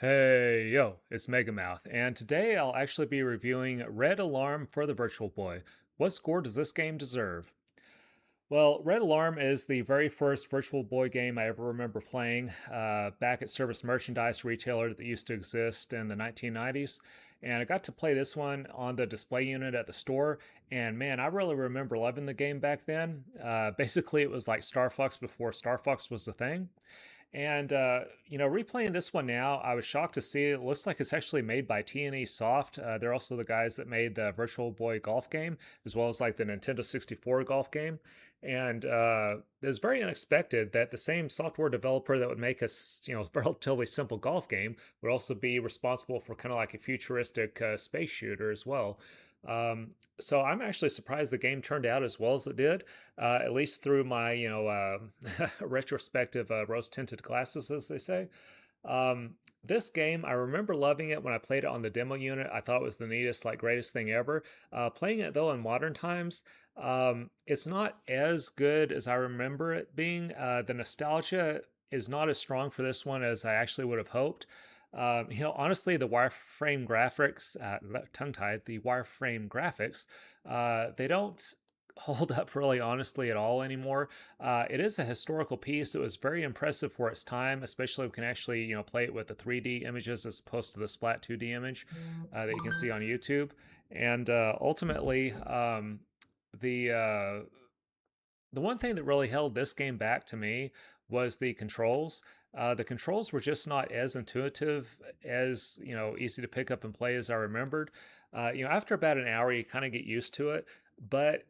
Hey, yo, it's Megamouth, and today I'll actually be reviewing Red Alarm for the Virtual Boy. What score does this game deserve? Well, Red Alarm is the very first Virtual Boy game I ever remember playing back at Service Merchandise retailer that used to exist in the 1990s. And I got to play this one on the display unit at the store. And man, I really remember loving the game back then. Basically, it was like Star Fox before Star Fox was a thing. And replaying this one now, I was shocked to see it looks like it's actually made by TNE Soft. They're also the guys that made the Virtual Boy golf game, as well as like the Nintendo 64 golf game. And it's very unexpected that the same software developer that would make a relatively simple golf game would also be responsible for kind of like a futuristic space shooter as well. So I'm actually surprised the game turned out as well as it did, at least through my retrospective rose tinted glasses, as they say. This game, I remember loving it when I played it on the demo unit. I thought it was the neatest, like greatest thing ever. Playing it though in modern times, it's not as good as I remember it being. The nostalgia is not as strong for this one as I actually would have hoped. Honestly, the wireframe graphics, tongue tied, the wireframe graphics, they don't hold up really honestly at all anymore. It is a historical piece. It was very impressive for its time, especially if we can actually, play it with the 3D images as opposed to the splat 2D image that you can see on YouTube. And ultimately, the uh, the one thing that really held this game back to me was the controls. The controls were just not as intuitive as easy to pick up and play as I remembered. After about an hour, you kind of get used to it, but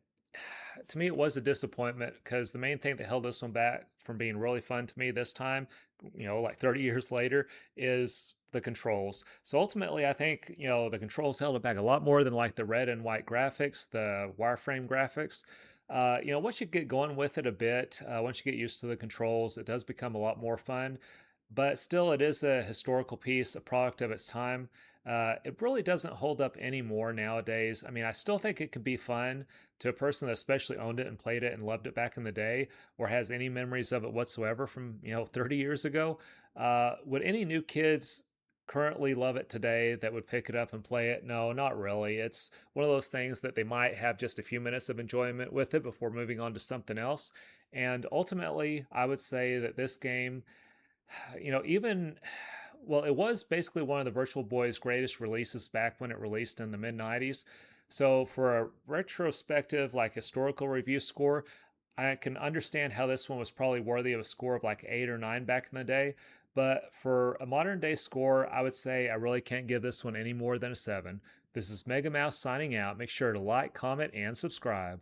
to me, it was a disappointment because the main thing that held this one back from being really fun to me this time, like 30 years later, is the controls. So ultimately, I think, the controls held it back a lot more than like the red and white graphics, the wireframe graphics. Once you get going with it a bit, once you get used to the controls, it does become a lot more fun. But still, it is a historical piece, a product of its time. It really doesn't hold up anymore nowadays. I mean, I still think it could be fun to a person that especially owned it and played it and loved it back in the day, or has any memories of it whatsoever from 30 years ago. Would any new kids currently love it today that would pick it up and play it? No, not really. It's one of those things that they might have just a few minutes of enjoyment with it before moving on to something else. And ultimately, I would say that this game, even well, it was basically one of the Virtual Boy's greatest releases back when it released in the mid 90s. So for a retrospective, like historical review score, I can understand how this one was probably worthy of a score of like 8 or 9 back in the day. But for a modern day score, I would say I really can't give this one any more than a 7. This is Mega Mouse signing out. Make sure to like, comment, and subscribe.